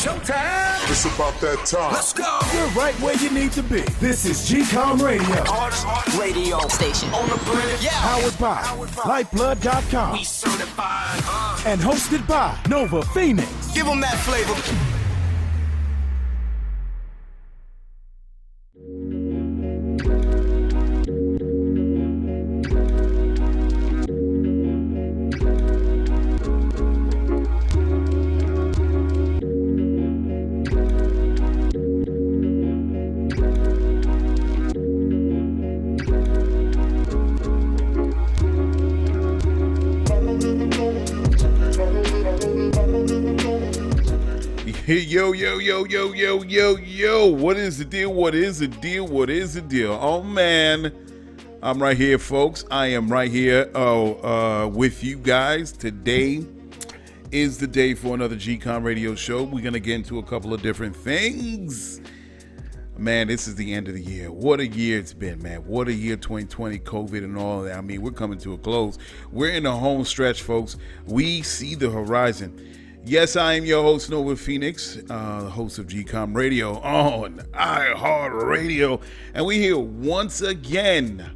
showtime. It's about that time. Let's go. You're right where you need to be. This is GCOM Radio. Hardest radio station on the planet. Yeah. Powered by Lyfeblood.com. We certified. And hosted by Nova Phoenix. Give them that flavor. Yo, what is the deal? What is the deal? Oh, man. I'm right here, folks. I am right here with you guys. Today is the day for another GCOM radio show. We're going to get into a couple of different things. Man, this is the end of the year. What a year it's been, man. What a year 2020, COVID and all that. I mean, we're coming to a close. We're in the home stretch, folks. We see the horizon. Yes, I am your host, Nova Phoenix, the host of GCOM Radio on iHeartRadio. And we're here once again,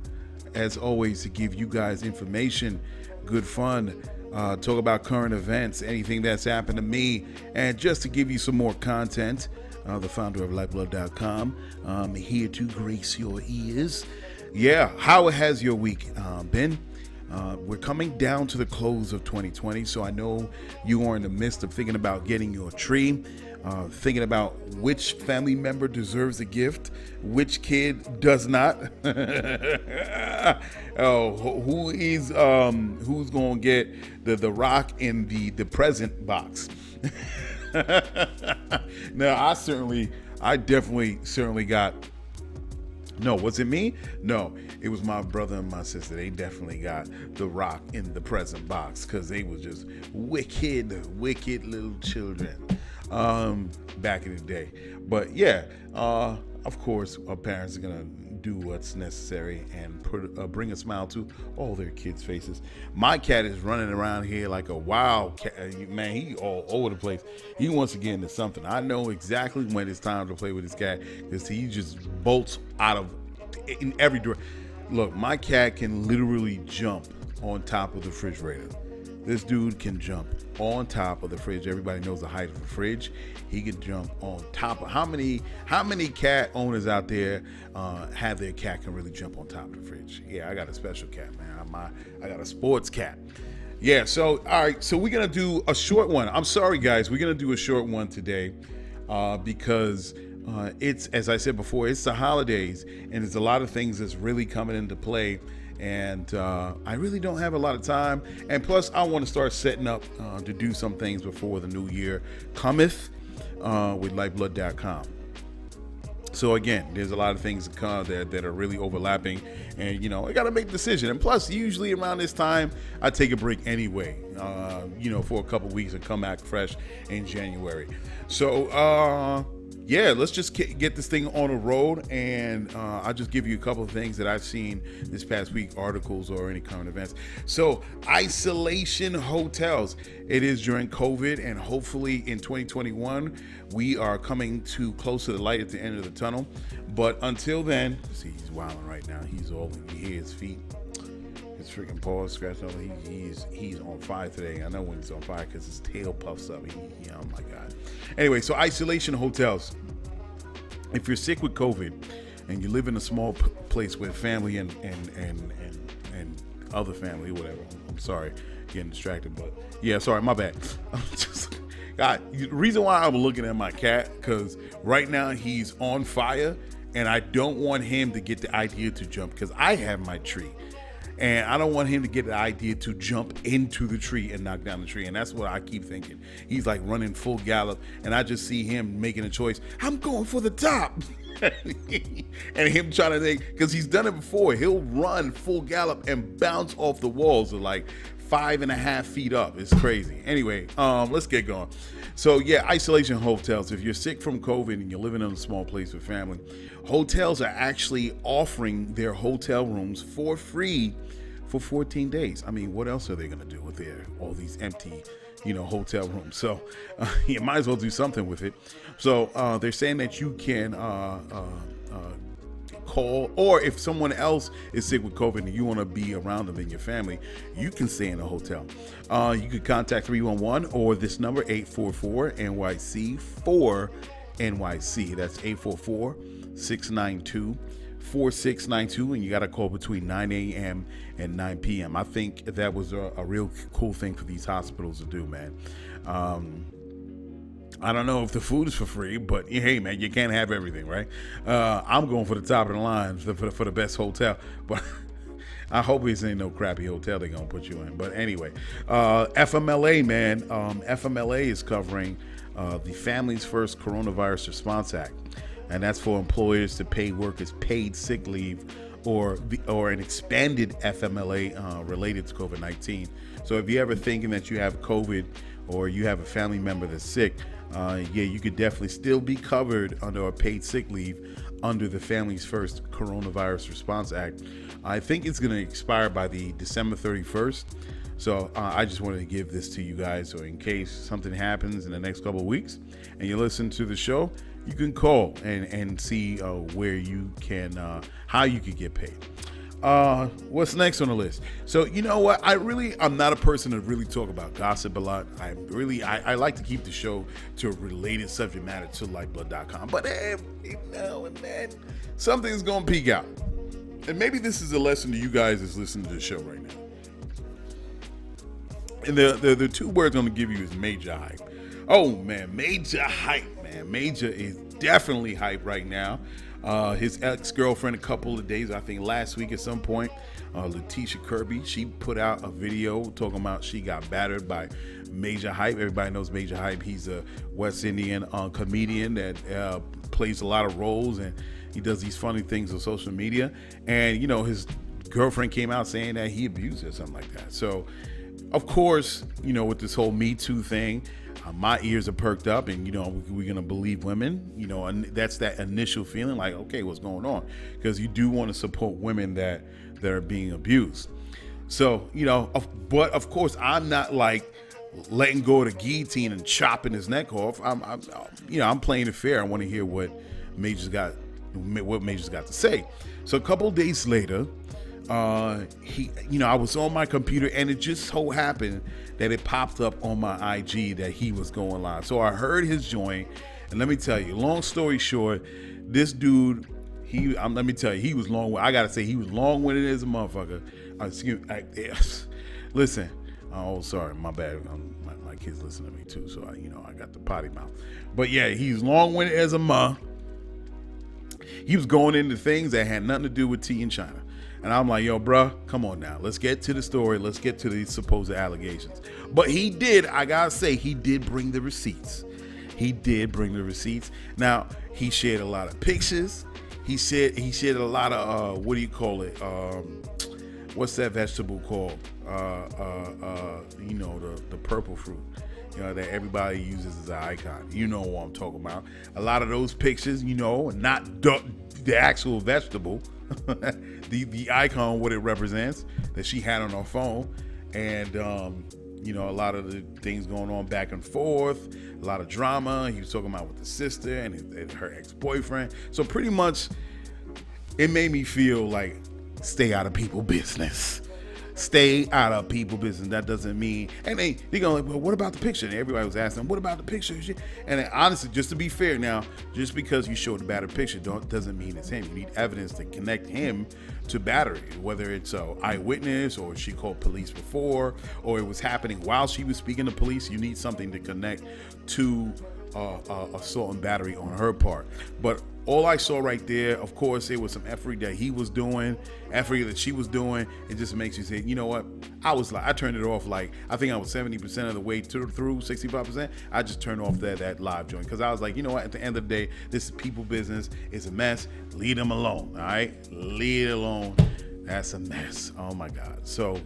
as always, to give you guys information, good fun, talk about current events, anything that's happened to me, and just to give you some more content. The founder of Lyfeblood.com, here to grace your ears. Yeah, how has your week been? We're coming down to the close of 2020, so I know you are in the midst of thinking about getting your tree, thinking about which family member deserves a gift, which kid does not. Who's gonna get the rock in the present box? Now, I definitely got. No, was it me? No, it was my brother and my sister. They definitely got the rock in the present box because they was just wicked little children back in the day. But yeah, of course, our parents are gonna do what's necessary and bring a smile to all their kids' faces. My cat is running around here like a wild cat. Man, he all over the place. He wants to get into something. I know exactly when it's time to play with his cat because he just bolts out of in every direction. Look, my cat can literally jump on top of the refrigerator. This dude can jump on top of the fridge. Everybody knows the height of the fridge. He can jump on top of. How many cat owners out there have their cat can really jump on top of the fridge? Yeah, I got a special cat, man. I got a sports cat. Yeah, so all right, so we're gonna do a short one. I'm sorry, guys, we're gonna do a short one today because it's, as I said before, it's the holidays and there's a lot of things that's really coming into play. And I really don't have a lot of time. And plus, I want to start setting up to do some things before the new year cometh with Lyfeblood.com. So again, there's a lot of things that are really overlapping. And, you know, I got to make a decision. And plus, usually around this time, I take a break anyway, for a couple weeks and come back fresh in January. So, yeah, let's just get this thing on the road, and I'll just give you a couple of things that I've seen this past week, articles or any current events. So, isolation hotels. It is during COVID, and hopefully in 2021, we are coming to close to the light at the end of the tunnel. But until then, see, he's wilding right now. He's all, you hear his feet. His freaking paws scratched up. He's on fire today. I know when he's on fire because his tail puffs up. Oh my God. Anyway, so isolation hotels. If you're sick with COVID and you live in a small place with family and other family, whatever. I'm sorry, getting distracted, but yeah, sorry, my bad. God, the reason why I'm looking at my cat because right now he's on fire, and I don't want him to get the idea to jump because I have my tree. And I don't want him to get the idea to jump into the tree and knock down the tree. And that's what I keep thinking. He's like running full gallop. And I just see him making a choice. I'm going for the top. And him trying to think, because he's done it before. He'll run full gallop and bounce off the walls of like 5.5 feet up. It's crazy. Anyway, let's get going. So yeah, isolation hotels. If you're sick from COVID and you're living in a small place with family, hotels are actually offering their hotel rooms for free for 14 days. I mean, what else are they going to do with all these empty, hotel room. So you might as well do something with it. So they're saying that you can call, or if someone else is sick with COVID and you want to be around them in your family, you can stay in a hotel. You could contact 311 or this number 844-NYC-4-NYC. That's 844-692-4692, and you got to call between 9 a.m. and 9 p.m. I think that was a real cool thing for these hospitals to do, man. I don't know if the food is for free, but hey, man, you can't have everything, right? I'm going for the top of the line for the best hotel, but I hope this ain't no crappy hotel they're going to put you in. But anyway, FMLA, man, FMLA is covering the Families First Coronavirus Response Act, and that's for employers to pay workers paid sick leave or an expanded FMLA related to COVID-19. So if you're ever thinking that you have COVID or you have a family member that's sick, you could definitely still be covered under a paid sick leave under the Families First Coronavirus Response Act. I think it's going to expire by the December 31st. So I just wanted to give this to you guys, so in case something happens in the next couple of weeks and you listen to the show, you can call and see where you can, how you could get paid. What's next on the list? So you know what? I'm not a person to really talk about gossip a lot. I like to keep the show to a related subject matter to Lyfeblood.com. But now and then, something's gonna peek out, and maybe this is a lesson to you guys that's listening to the show right now. And the two words I'm gonna give you is major hype. Oh man, major hype, man. Major is definitely hype right now. His ex-girlfriend a couple of days, I think last week at some point, Letitia Kirby, she put out a video talking about she got battered by Major Hype. Everybody knows Major Hype. He's a West Indian comedian that plays a lot of roles, and he does these funny things on social media. And, his girlfriend came out saying that he abused her or something like that. So, of course, with this whole Me Too thing, my ears are perked up, and we're gonna believe women, and that's that initial feeling like, okay, what's going on? Because you do want to support women that are being abused. So but of course I'm not like letting go of the guillotine and chopping his neck off. I'm playing it fair. I want to hear what Major's got to say. So a couple of days later, I was on my computer, and it just so happened that it popped up on my IG that he was going live. So I heard his joint, and let me tell you, long story short, this dude, let me tell you, he was I gotta say, he was long-winded as a motherfucker. Listen, oh, sorry, my bad. My kids listen to me too, so I got the potty mouth. But yeah, he's long-winded as a mother. He was going into things that had nothing to do with tea in China. And I'm like, yo, bruh, come on now. Let's get to the story. Let's get to these supposed allegations. But I gotta say, he did bring the receipts. Now, he shared a lot of pictures. He shared a lot of, what do you call it? What's that vegetable called? The purple fruit. That everybody uses as an icon. You know what I'm talking about. A lot of those pictures, not the actual vegetable. the icon, what it represents, that she had on her phone, and a lot of the things going on back and forth, a lot of drama. He was talking about with the sister and her ex-boyfriend. So pretty much, it made me feel like, stay out of people's business. Stay out of people's business. That doesn't mean, and they going like, well, what about the picture? And everybody was asking, what about the picture? And honestly, just to be fair now, just because you showed a battered picture doesn't mean it's him. You need evidence to connect him to battery, whether it's an eyewitness, or she called police before, or it was happening while she was speaking to police. You need something to connect to assault and battery on her part. But all I saw right there, of course, it was some effort that he was doing, effort that she was doing. It just makes you say, you know what? I turned it off. Like, I think I was 70% of the way through, 65%. I just turned off that live joint, because I was like, you know what? At the end of the day, this is people business. It's a mess. Leave them alone. All right, leave it alone. That's a mess. Oh my God. So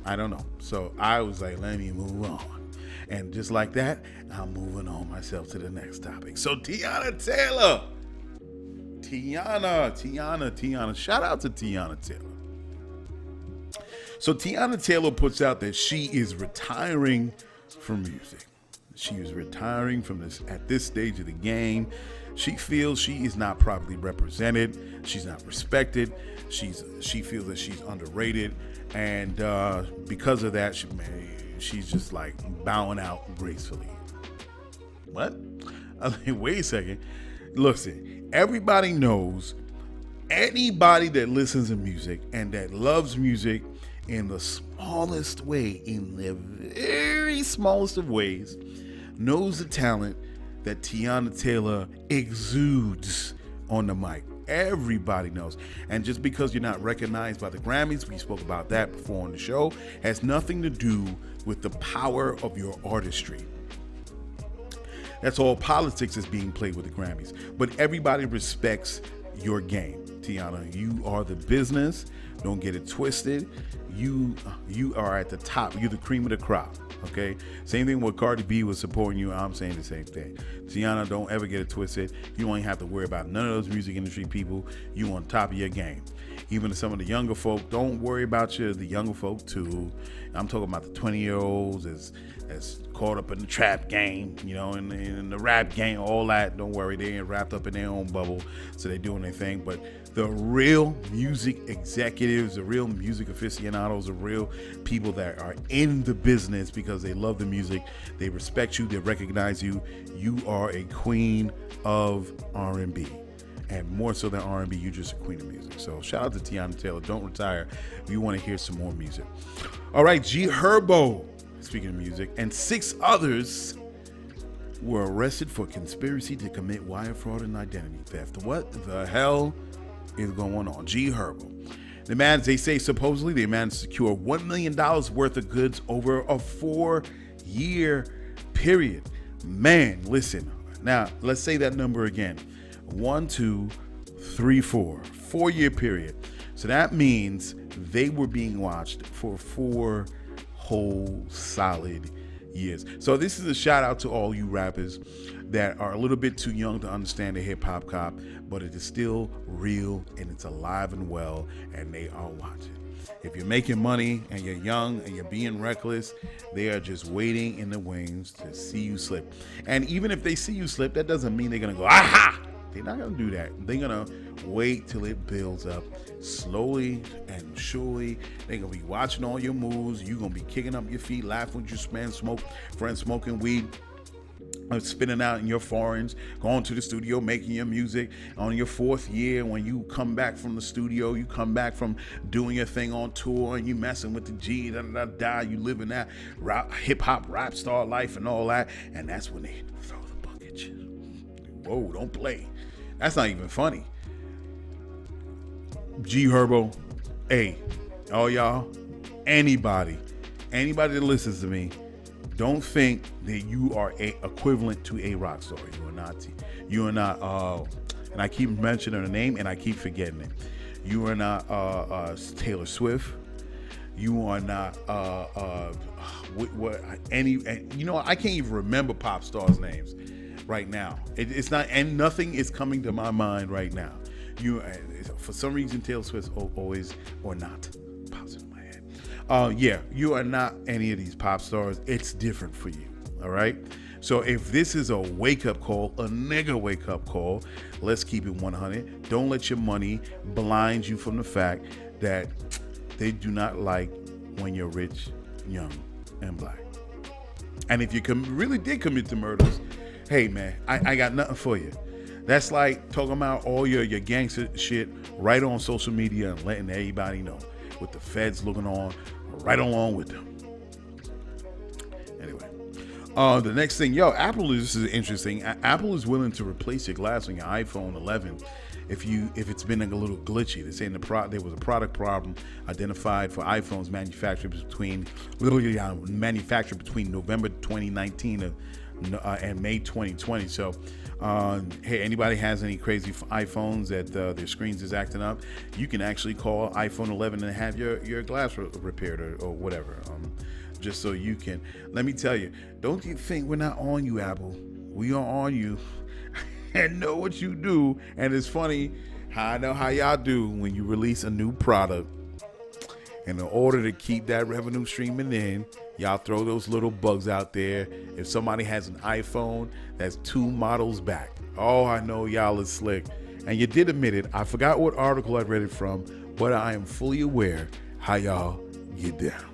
I don't know. So I was like, let me move on. And just like that, I'm moving on myself to the next topic. So Teyana Taylor. Teyana. Shout out to Teyana Taylor. So Teyana Taylor puts out that she is retiring from music. She is retiring from this at this stage of the game. She feels she is not properly represented. She's not respected. She feels that she's underrated, and because of that, she's just like bowing out gracefully. What? I mean, wait a second. Listen, everybody knows. Anybody that listens to music and that loves music in the smallest way, in the very smallest of ways, knows the talent that Teyana Taylor exudes on the mic. Everybody knows. And just because you're not recognized by the Grammys, we spoke about that before on the show, has nothing to do with the power of your artistry. That's all politics is being played with the Grammys. But everybody respects your game. Teyana, you are the business. Don't get it twisted. You are at the top. You're the cream of the crop. Okay. Same thing with Cardi B was supporting you. I'm saying the same thing. Teyana, don't ever get it twisted. You don't even have to worry about none of those music industry people. You on top of your game. Even some of the younger folk, don't worry about the younger folk too. I'm talking about the 20-year-olds as caught up in the trap game, in the rap game, all that. Don't worry, they ain't wrapped up in their own bubble, so they're doing their thing. But the real music executives, the real music aficionados, the real people that are in the business because they love the music, they respect you, they recognize you. You are a queen of R&B. And more so than R&B, you're just a queen of music. So shout out to Teyana Taylor. Don't retire if you want to hear some more music. All right, G Herbo, speaking of music, and 6 others were arrested for conspiracy to commit wire fraud and identity theft. What the hell is going on? G Herbo. They say supposedly they managed to secure $1 million worth of goods over a 4-year period. Man, listen. Now, let's say that number again. 1, 2, 3, 4. 4-year period. So that means they were being watched for 4 whole solid years. So this is a shout out to all you rappers that are a little bit too young to understand the hip hop cop, but it is still real and it's alive and well, and they are watching. If you're making money and you're young and you're being reckless, they are just waiting in the wings to see you slip. And even if they see you slip, that doesn't mean they're gonna go, aha! They're not going to do that. They're going to wait till it builds up slowly and surely. They're going to be watching all your moves. You're going to be kicking up your feet, laughing with your friends smoking weed, spinning out in your foreigns, going to the studio, making your music. On your 4th year, when you come back from the studio, you come back from doing your thing on tour, and you messing with the G, you living that hip-hop rap star life and all that. And that's when they throw the bucket. Whoa, don't play. That's not even funny. G Herbo, hey, all y'all, anybody that listens to me, don't think that you are equivalent to a rock star. You are not, and I keep mentioning her name and I keep forgetting it. You are not Taylor Swift. You are not I can't even remember pop stars' names right now. It's not, and nothing is coming to my mind right now. For some reason, Taylor Swift always, or not, pops in my head. You are not any of these pop stars. It's different for you. All right. So if this is a wake-up call, a nigga wake-up call, let's keep it 100. Don't let your money blind you from the fact that they do not like when you're rich, young, and black. And if you really did commit the murders, hey man, I got nothing for you. That's like talking about all your gangster shit right on social media and letting everybody know, with the feds looking on right along with them. Anyway, the next thing, this is interesting. Apple is willing to replace your glass on your iPhone 11 if it's been a little glitchy. They're saying there was a product problem identified for iPhones manufactured between November 2019 and May 2020. So, hey, anybody has any crazy iPhones that their screens is acting up, you can actually call iPhone 11 and have your glass repaired or whatever. Just so you can. Let me tell you, don't you think we're not on you, Apple? We are on you. And know what you do. And it's funny how I know how y'all do when you release a new product And in order to keep that revenue streaming in, y'all throw those little bugs out there. If somebody has an iPhone that's 2 models back, oh, I know y'all is slick. And you did admit it. I forgot what article I read it from, but I am fully aware how y'all get down.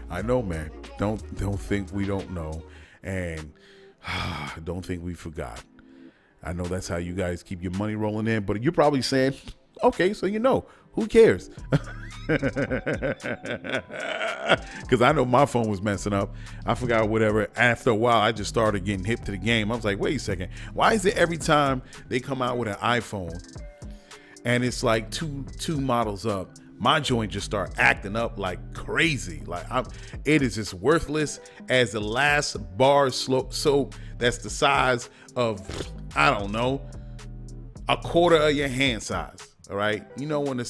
I know, man. Don't think we don't know, and don't think we forgot. I know that's how you guys keep your money rolling in, but you're probably saying, okay, so who cares? Because I know my phone was messing up. I forgot whatever. After a while, I just started getting hip to the game. I was like, wait a second. Why is it every time they come out with an iPhone and it's like two models up, my joint just start acting up like crazy? Like it is just worthless as the last bar soap that's the size of, I don't know, a quarter of your hand size. All right, when the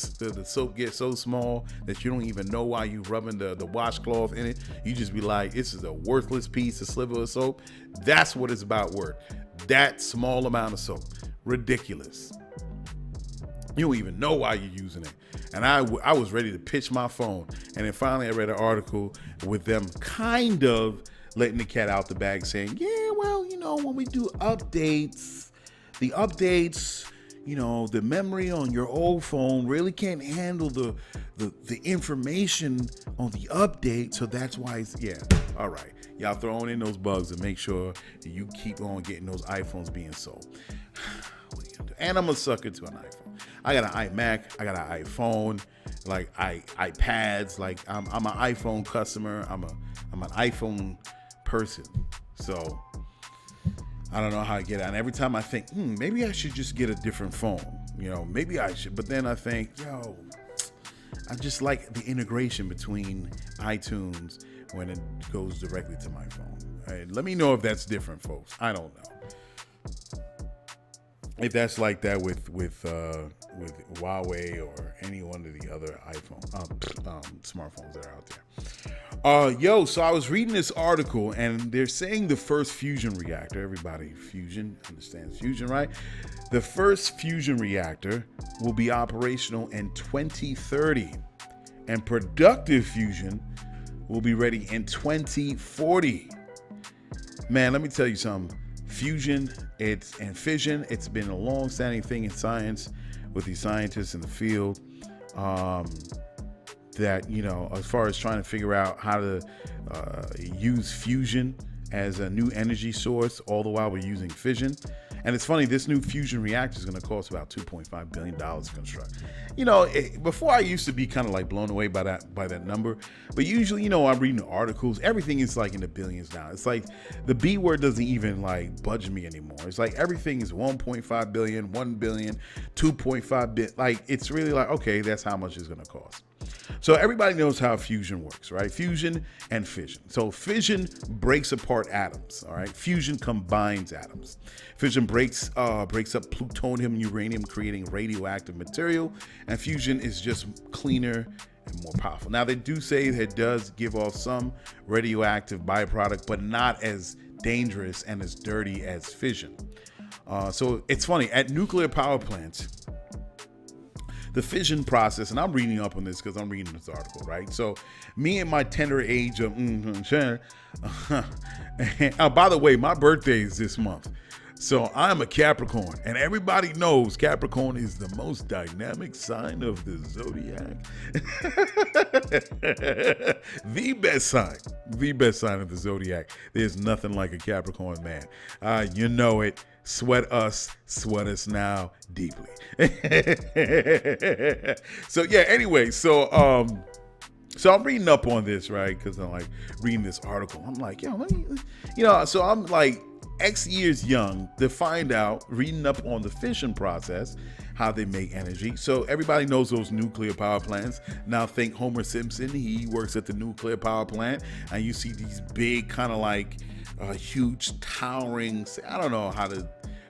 soap gets so small that you don't even know why you rubbing the washcloth in it. You just be like, this is a worthless piece, a sliver of soap. That's what it's about worth. That small amount of soap. Ridiculous. You don't even know why you're using it. And I was ready to pitch my phone. And then finally I read an article with them kind of letting the cat out the bag saying, yeah, well, when we do updates, the updates, the memory on your old phone really can't handle the information on the update. So that's why all right. Y'all throwing in those bugs and make sure that you keep on getting those iPhones being sold. What are you gonna do? And I'm a sucker to an iPhone. I got an iMac, I got an iPhone, like iPads, like I'm an iPhone customer. I'm an iPhone person. So I don't know how to get it. And every time I think, maybe I should just get a different phone. Maybe I should. But then I think, I just like the integration between iTunes when it goes directly to my phone. All right, let me know if that's different, folks. I don't know if that's like that with Huawei or any one of the other smartphones that are out there. So I was reading this article and they're saying the first fusion reactor, everybody understands fusion, right? The first fusion reactor will be operational in 2030 and productive fusion will be ready in 2040. Man, let me tell you something. Fusion and fission, it's been a long-standing thing in science with these scientists in the field that, as far as trying to figure out how to use fusion as a new energy source, all the while we're using fission. And it's funny, this new fusion reactor is going to cost about $2.5 billion to construct. Before I used to be kind of like blown away by that number, but usually, I'm reading the articles, everything is like in the billions now. It's like the B word doesn't even like budge me anymore. It's like everything is 1.5 billion, 1 billion, 2.5 billion. Like it's really like, okay, that's how much it's going to cost. So everybody knows how fusion works, right? Fusion and fission. So fission breaks apart atoms, all right? Fusion combines atoms. Fission breaks up plutonium and uranium, creating radioactive material. And fusion is just cleaner and more powerful. Now, they do say that it does give off some radioactive byproduct, but not as dangerous and as dirty as fission. So it's funny, at nuclear power plants, the fission process, and I'm reading up on this because I'm reading this article, right? So me and my tender age of by the way, my birthday is this month. So I'm a Capricorn, and everybody knows Capricorn is the most dynamic sign of the zodiac. The best sign of the zodiac. There's nothing like a Capricorn man. You know it. Sweat us now deeply. So yeah, anyway, so I'm reading up on this, right? Because I'm like reading this article. I'm like, so I'm like X years young to find out, reading up on the fission process, how they make energy. So everybody knows those nuclear power plants. Now think Homer Simpson, he works at the nuclear power plant, and you see these big kind of like huge towering, I don't know how to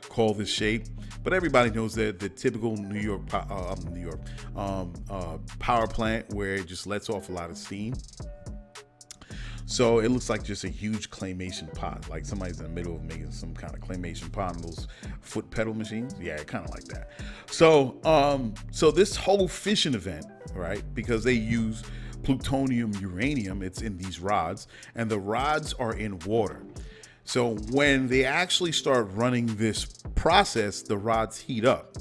call this shape, but everybody knows that the typical New York power plant where it just lets off a lot of steam. So it looks like just a huge claymation pot, like somebody's in the middle of making some kind of claymation pot on those foot pedal machines. Yeah, kind of like that. So, so this whole fission event, right? Because they use plutonium, uranium, it's in these rods, and the rods are in water. So when they actually start running this process, the rods heat up.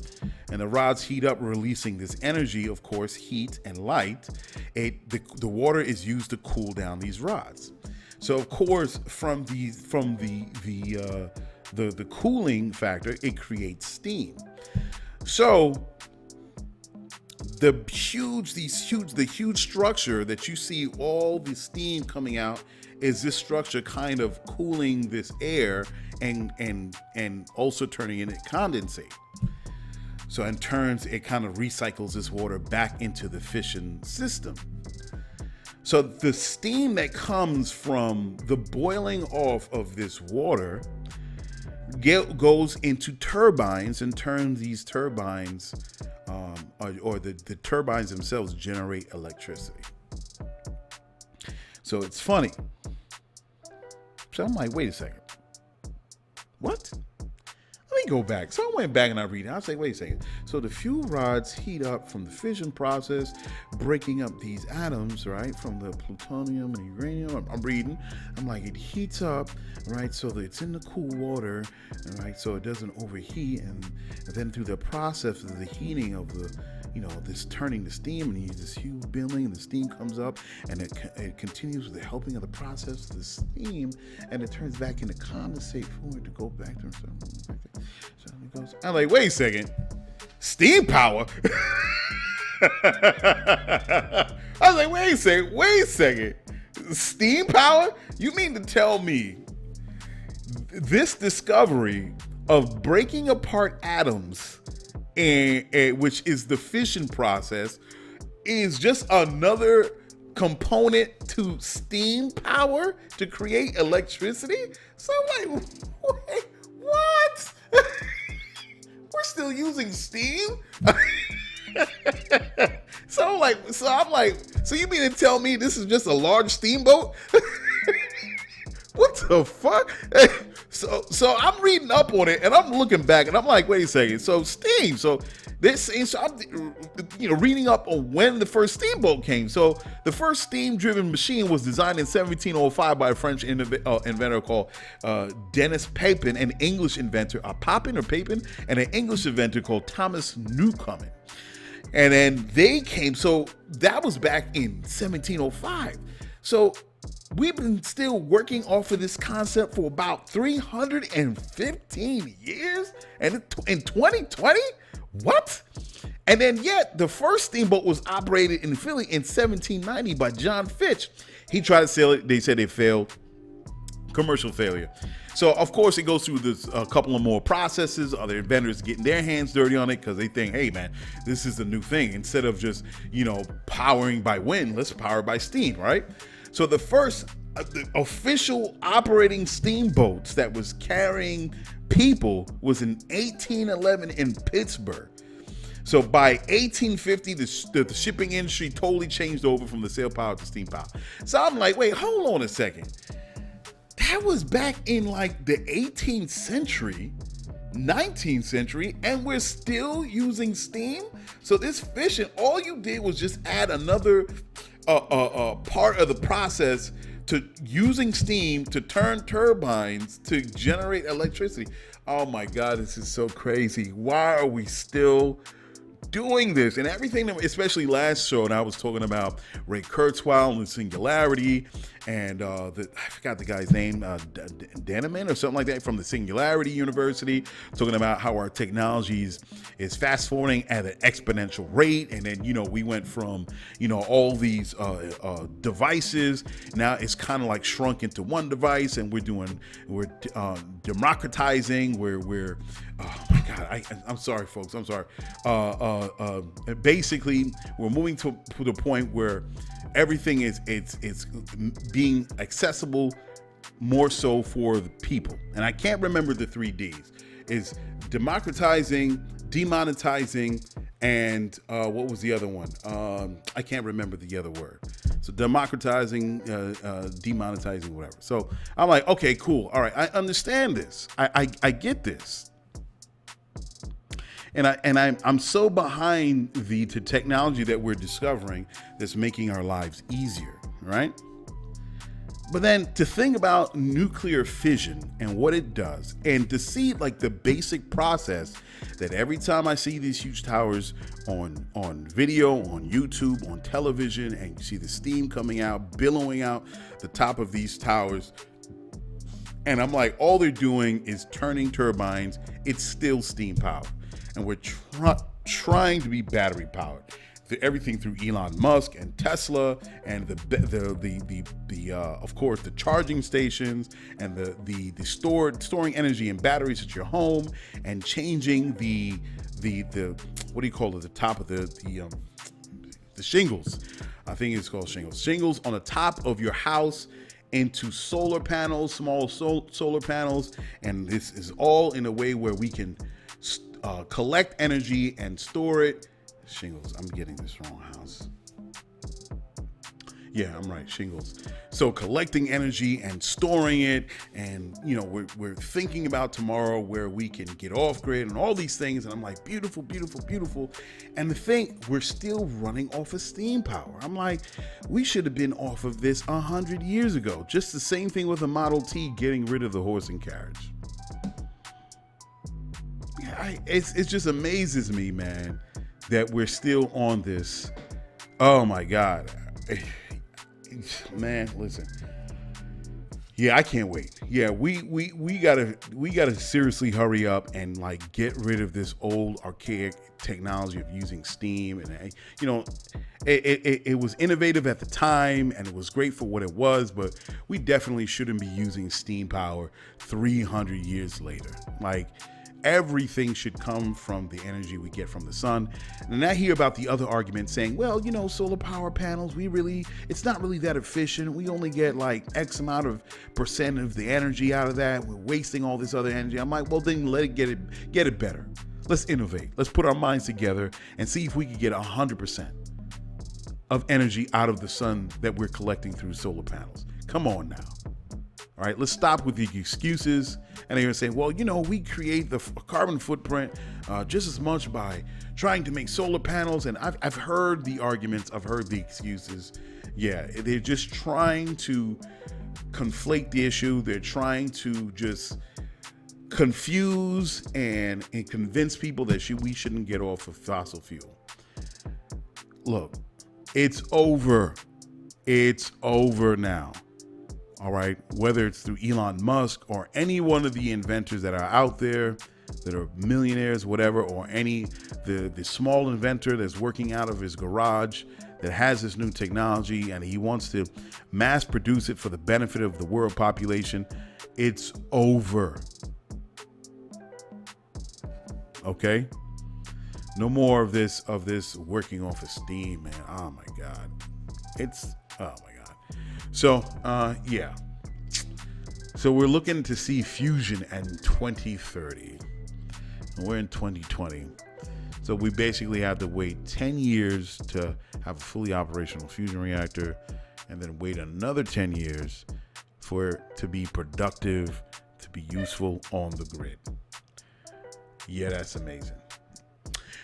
And the rods heat up, releasing this energy, of course, heat and light. The water is used to cool down these rods. So, of course, from the cooling factor, it creates steam. So the huge structure that you see all the steam coming out is this structure kind of cooling this air and also turning it into condensate. So in turns, it kind of recycles this water back into the fission system. So the steam that comes from the boiling off of this water goes into turbines and turns these turbines, or the turbines themselves generate electricity. So it's funny. So I'm like, wait a second. What? Let me go back. So I went back and I read it. I was like, wait a second. So the fuel rods heat up from the fission process, breaking up these atoms, right? From the plutonium and uranium. I'm reading. I'm like, it heats up, right? So that it's in the cool water, right? So it doesn't overheat. And then through the process of the heating of the, this turning the steam, and you use this huge building, and the steam comes up, and it continues with the helping of the process of the steam, and it turns back into condensate for it to go back to itself. So it goes. I'm like, wait a second, steam power. I was like, wait a second, steam power? You mean to tell me this discovery of breaking apart atoms, and which is the fission process, is just another component to steam power to create electricity? So I'm like, wait, what? We're still using steam? So I'm like, so you mean to tell me this is just a large steamboat? What the fuck? So I'm reading up on it and I'm looking back and I'm like, wait a second. So steam. So I'm reading up on when the first steamboat came. So the first steam-driven machine was designed in 1705 by a French inventor called Denis Papin, an English inventor, Papin or Papin, and an English inventor called Thomas Newcomen. And then they came. So that was back in 1705. So we've been still working off of this concept for about 315 years, and in 2020, what? And then yet the first steamboat was operated in Philly in 1790 by John Fitch. He tried to sell it. They said it failed. Commercial failure. So of course it goes through this a couple of more processes. Other inventors getting their hands dirty on it because they think, hey man, this is a new thing. Instead of just powering by wind, let's power by steam, right? So the first the official operating steamboats that was carrying people was in 1811 in Pittsburgh. So by 1850, the shipping industry totally changed over from the sail power to steam power. So I'm like, wait, hold on a second. That was back in like the 18th century, 19th century, and we're still using steam? So this fission, all you did was just add another part of the process to using steam to turn turbines to generate electricity. Oh my God, this is so crazy. Why are we still doing this? And everything, especially last show, and I was talking about Ray Kurzweil and the singularity, and I forgot the guy's name, Daneman or something like that, from the Singularity University, talking about how our technologies is fast forwarding at an exponential rate. And then, we went from, all these devices. Now it's kind of like shrunk into one device, and we're democratizing, we're oh my God, I'm sorry, folks. I'm sorry. Basically, we're moving to the point where everything is it's being accessible more so for the people. And I can't remember the 3 Ds. Is democratizing, demonetizing, And what was the other one? I can't remember the other word. So democratizing, demonetizing, whatever. So I'm like, okay, cool. All right, I understand this. I get this. And I'm so behind the technology that we're discovering that's making our lives easier, right? But then to think about nuclear fission and what it does, and to see like the basic process that every time I see these huge towers on video, on YouTube, on television, and you see the steam coming out, billowing out the top of these towers, and I'm like, all they're doing is turning turbines. It's still steam power, and we're trying to be battery powered. Everything through Elon Musk and Tesla, and the of course the charging stations, and the storing energy in batteries at your home, and changing the what do you call it, the top of the shingles. I think it's called shingles on the top of your house into solar panels, small solar panels, and this is all in a way where we can collect energy and store it. Shingles. I'm getting this wrong. House. Yeah, I'm right. Shingles. So collecting energy and storing it, and we're thinking about tomorrow where we can get off grid and all these things. And I'm like, beautiful, beautiful, beautiful. And the thing, we're still running off of steam power. I'm like, we should have been off of this 100 years ago. Just the same thing with the Model T, getting rid of the horse and carriage. Yeah, it just amazes me, man, that we're still on this. Oh my God, man, listen. Yeah, I can't wait. Yeah, we gotta seriously hurry up and like get rid of this old archaic technology of using steam. And it was innovative at the time and it was great for what it was, but we definitely shouldn't be using steam power 300 years later. Like, everything should come from the energy we get from the sun. And I hear about the other argument saying, well, solar power panels, it's not really that efficient. We only get like X amount of percent of the energy out of that. We're wasting all this other energy. I'm like, well, then let it get it better. Let's innovate. Let's put our minds together and see if we can get 100% of energy out of the sun that we're collecting through solar panels. Come on now. All right, let's stop with the excuses. And they're going to say, well, we create the carbon footprint just as much by trying to make solar panels. And I've heard the arguments. I've heard the excuses. Yeah, they're just trying to conflate the issue. They're trying to just confuse and convince people that we shouldn't get off of fossil fuel. Look, it's over. It's over now. All right, whether it's through Elon Musk or any one of the inventors that are out there that are millionaires, whatever, or the small inventor that's working out of his garage that has this new technology and he wants to mass produce it for the benefit of the world population, it's over. Okay? No more of this working off of steam, man. Oh my God. Oh my God. So, yeah. So we're looking to see fusion in 2030. And we're in 2020. So we basically have to wait 10 years to have a fully operational fusion reactor, and then wait another 10 years for it to be productive, to be useful on the grid. Yeah, that's amazing.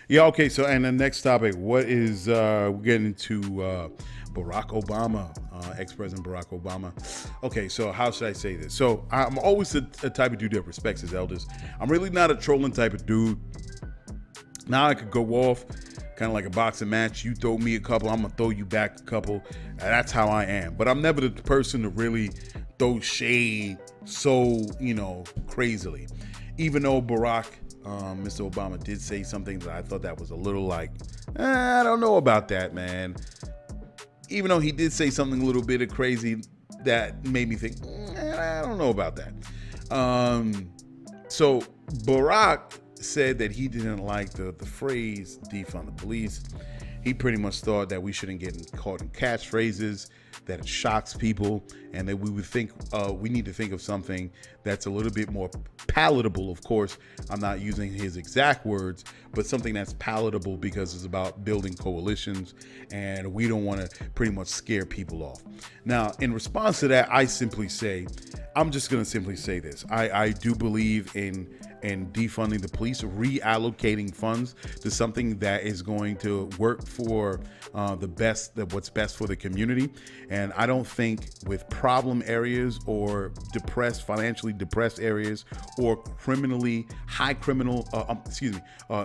Yeah, okay, so and the next topic, we're getting into Barack Obama, ex-President Barack Obama. Okay, so how should I say this? So I'm always a type of dude that respects his elders. I'm really not a trolling type of dude. Now I could go off, kind of like a boxing match. You throw me a couple, I'm going to throw you back a couple. That's how I am. But I'm never the person to really throw shade so, crazily. Even though Barack, Mr. Obama did say something that I thought that was a little like, I don't know about that, man. Even though he did say something a little bit of crazy that made me think, I don't know about that. So Barack said that he didn't like the phrase defund the police. he pretty much thought that we shouldn't get caught in catchphrases, that it shocks people, and that we would think we need to think of something that's a little bit more palatable. Of course, I'm not using his exact words, but something that's palatable because it's about building coalitions, and we don't want to pretty much scare people off. Now, in response to that, I'm just going to simply say this. I do believe in defunding the police, reallocating funds to something that is going to work for what's best for the community. And I don't think with problem areas or financially depressed areas or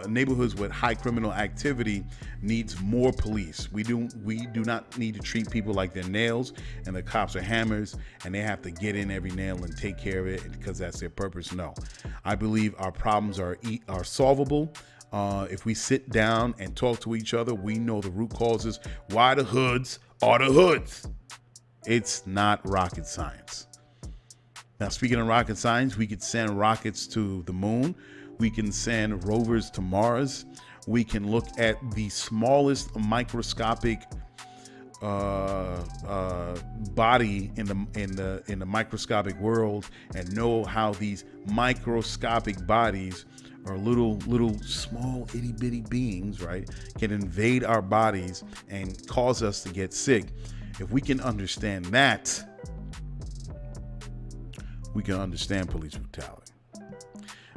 neighborhoods with high criminal activity needs more police. We do not need to treat people like they're nails and the cops are hammers and they have to get in every nail and take care of it because that's their purpose. No, I believe our problems are solvable. If we sit down and talk to each other, we know the root causes. Why the hoods are the hoods. It's not rocket science. Now, speaking of rocket science, we could send rockets to the moon. We can send rovers to Mars. We can look at the smallest microscopic body in the microscopic world and know how these microscopic bodies are little small itty bitty beings, right, can invade our bodies and cause us to get sick. If we can understand that, we can understand police brutality.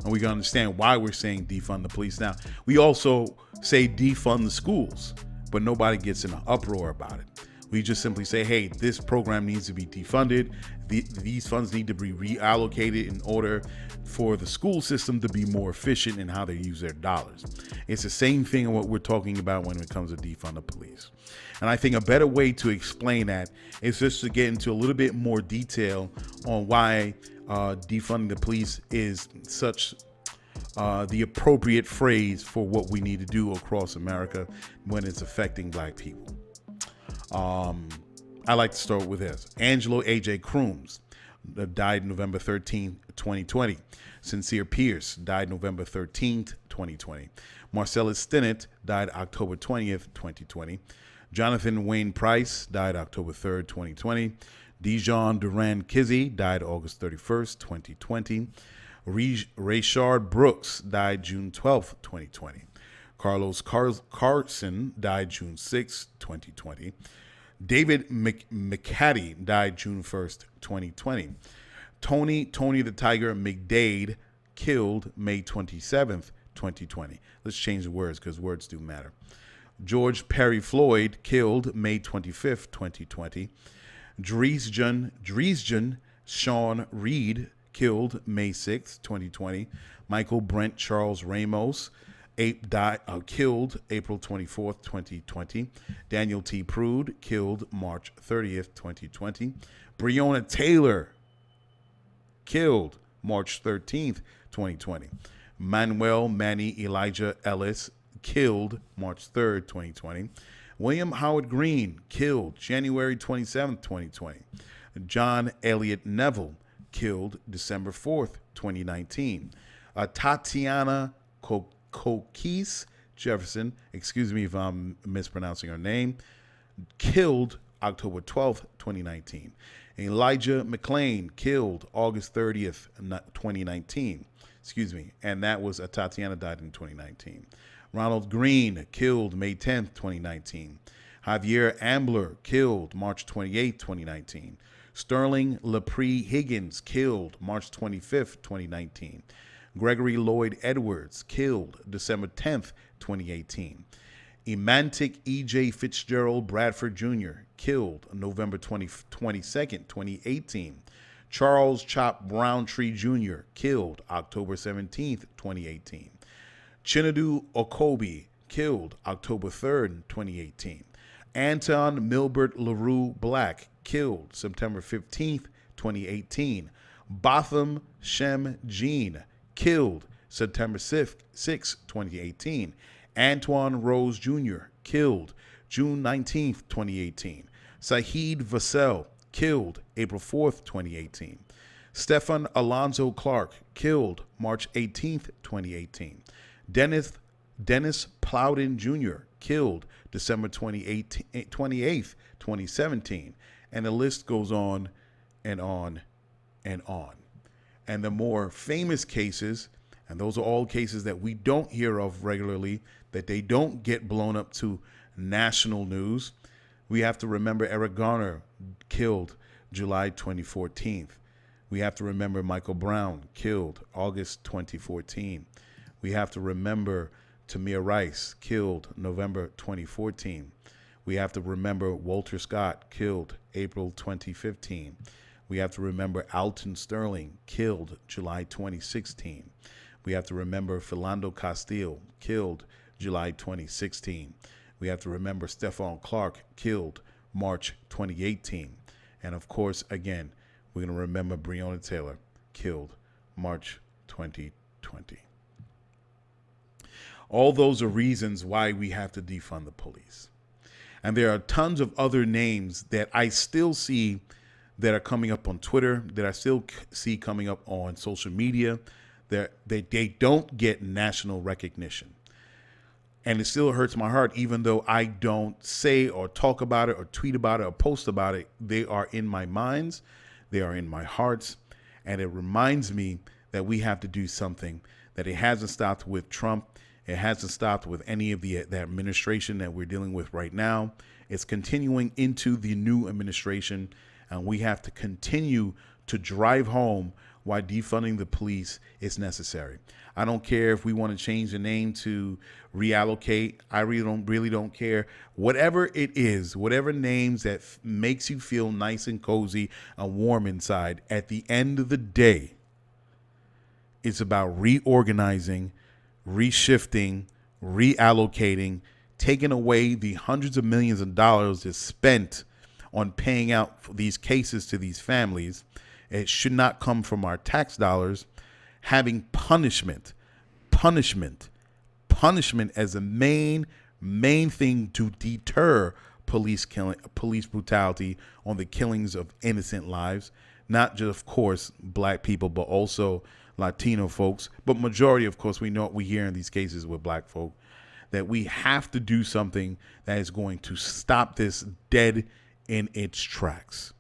And we can understand why we're saying defund the police. Now, we also say defund the schools, but nobody gets in an uproar about it. We just simply say, hey, this program needs to be defunded. These funds need to be reallocated in order for the school system to be more efficient in how they use their dollars. It's the same thing in what we're talking about when it comes to defund the police. And I think a better way to explain that is just to get into a little bit more detail on why defunding the police is such the appropriate phrase for what we need to do across America when it's affecting black people. I like to start with this. Angelo A.J. Crooms died November 13, 2020. Sincere Pierce died November 13, 2020. Marcellus Stinnett died October 20th, 2020. Jonathan Wayne Price died October 3rd, 2020. Dijon Duran Kizzy died August 31st, 2020. Rayshard Brooks died June 12th, 2020. Carlos Carson died June 6, 2020. David McCaddy died June 1st, 2020. Tony the Tiger McDade killed May 27th, 2020. Let's change the words because words do matter. George Perry Floyd killed May 25th, 2020. Dresden Sean Reed killed May 6th, 2020. Michael Brent Charles Ramos killed April 24th, 2020. Daniel T. Prude killed March 30th, 2020. Breonna Taylor killed March 13th, 2020. Manuel Manny Elijah Ellis killed March 3rd, 2020. William Howard Green killed January 27th, 2020. John Elliott Neville killed December 4th, 2019. Teyana Kokese Jefferson, excuse me if I'm mispronouncing her name, killed October 12th, 2019. Elijah McClain killed August 30th, 2019. Excuse me, and that was Tatiana died in 2019. Ronald Green killed May 10th, 2019. Javier Ambler killed March 28th, 2019. Sterling Lepre Higgins killed March 25th, 2019. Gregory Lloyd Edwards killed December 10th, 2018. Emantic E.J. Fitzgerald Bradford Jr. killed November 22nd, 2018. Charles Chop Browntree Jr. killed October 17th, 2018. Chinedu Okobi killed October 3rd, 2018. Anton Milbert LaRue Black killed September 15th, 2018. Botham Shem Jean killed September 6th, 2018. Antoine Rose Jr. killed June 19th, 2018. Saheed Vassell killed April 4th, 2018. Stephan Alonzo Clark killed March 18th, 2018. Dennis Plowden Jr. killed December 28th, 2017. And the list goes on and on and on. And the more famous cases, and those are all cases that we don't hear of regularly, that they don't get blown up to national news. We have to remember Eric Garner, killed July 2014. We have to remember Michael Brown, killed August 2014. We have to remember Tamir Rice, killed November 2014. We have to remember Walter Scott, killed April 2015. We have to remember Alton Sterling, killed July 2016. We have to remember Philando Castile, killed July 2016. We have to remember Stephon Clark, killed March 2018. And of course, again, we're going to remember Breonna Taylor, killed March 2020. All those are reasons why we have to defund the police. And there are tons of other names that I still see that are coming up on Twitter, that I still see coming up on social media, that they don't get national recognition. And it still hurts my heart, even though I don't say or talk about it or tweet about it or post about it. They are in my minds, they are in my hearts, and it reminds me that we have to do something, that it hasn't stopped with Trump. It hasn't stopped with any of the administration that we're dealing with right now. It's continuing into the new administration, and we have to continue to drive home why defunding the police is necessary. I don't care if we want to change the name to reallocate. I really don't care. Whatever it is, whatever names that makes you feel nice and cozy and warm inside, at the end of the day, it's about reorganizing, reshifting, reallocating, taking away the hundreds of millions of dollars that's spent on paying out for these cases to these families. It should not come from our tax dollars. Having punishment as a main thing to deter police brutality on the killings of innocent lives, not just, of course, black people, but also Latino folks. But majority, of course, we know what we hear in these cases with black folk, that we have to do something that is going to stop this dead in its tracks.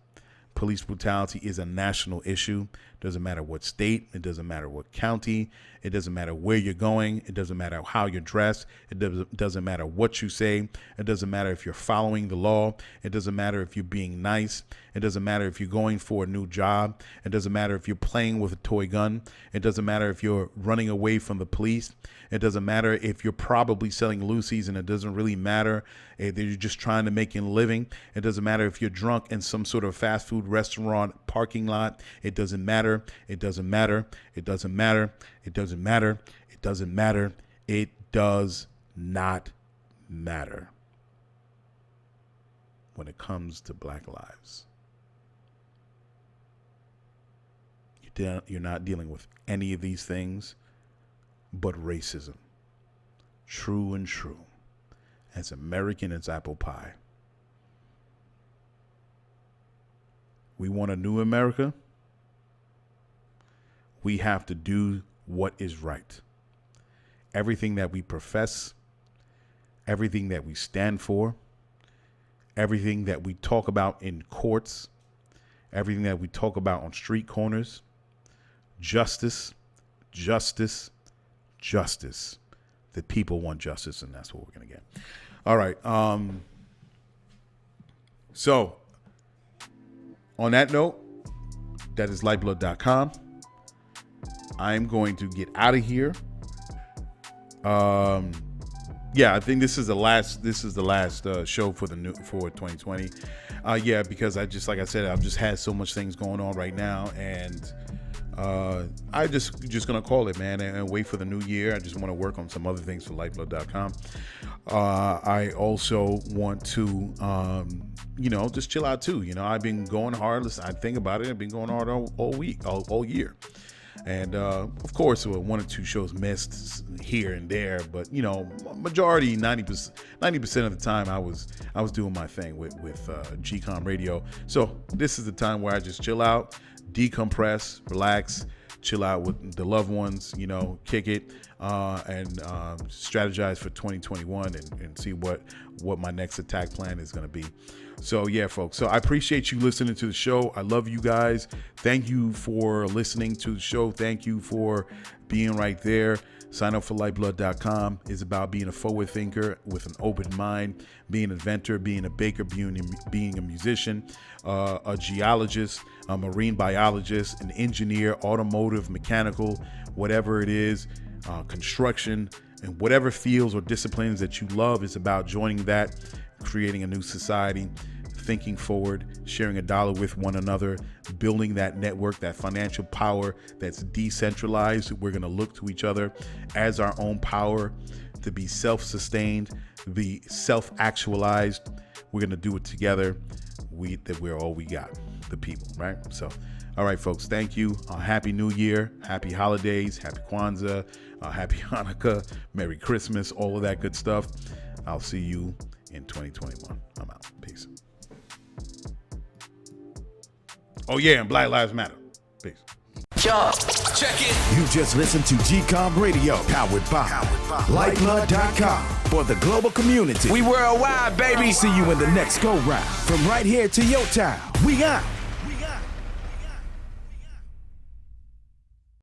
Police brutality is a national issue. Doesn't matter what state, it doesn't matter what county, it doesn't matter where you're going, it doesn't matter how you're dressed, it doesn't matter what you say, it doesn't matter if you're following the law, it doesn't matter if you're being nice, it doesn't matter if you're going for a new job, it doesn't matter if you're playing with a toy gun, it doesn't matter if you're running away from the police, it doesn't matter if you're probably selling Lucy's and it doesn't really matter if you're just trying to make a living, it doesn't matter if you're drunk in some sort of fast food restaurant parking lot, it doesn't matter. It doesn't matter. It doesn't matter. It doesn't matter. It doesn't matter. It does not matter when it comes to black lives. You're not dealing with any of these things but racism. True and true. As American as apple pie. We want a new America. We have to do what is right. Everything that we profess, everything that we stand for, everything that we talk about in courts, everything that we talk about on street corners, justice, justice, justice. The people want justice, and that's what we're going to get. All right. So, on that note, that is Lyfeblood.com. I'm going to get out of here. I think this is the last show for 2020. Because like I said, I've just had so much things going on right now, and I just gonna call it, man, and wait for the new year. I just want to work on some other things for Lyfeblood.com. I also want to just chill out too. I've been going hard. Listen, I think about it. I've been going hard all week, all year. And of course, one or two shows missed here and there, but majority, 90% of the time, I was doing my thing with GCOM Radio. So this is the time where I just chill out, decompress, relax, chill out with the loved ones, you know, kick it, and strategize for 2021 and see what my next attack plan is going to be. So yeah, folks. So I appreciate you listening to the show. I love you guys. Thank you for listening to the show. Thank you for being right there. Sign up for Lyfeblood.com. It's about being a forward thinker with an open mind, being an inventor, being a baker, being a musician, a geologist, a marine biologist, an engineer, automotive, mechanical, whatever it is, construction, and whatever fields or disciplines that you love. It's about joining that, creating a new society, thinking forward, sharing a dollar with one another, building that network, that financial power that's decentralized. We're going to look to each other as our own power to be self-sustained, be self-actualized. We're going to do it together. We're all we got, the people, right? So, all right, folks, thank you. Happy New Year, happy holidays, happy Kwanzaa, happy Hanukkah, Merry Christmas, all of that good stuff. I'll see you in 2021. I'm out. Peace. Oh yeah, and Black Lives Matter. Peace. Check it. You just listened to GCOM Radio, powered by Lyfeblood.com for the global community. We worldwide, baby. See you in the next go round. From right here to your town, we out.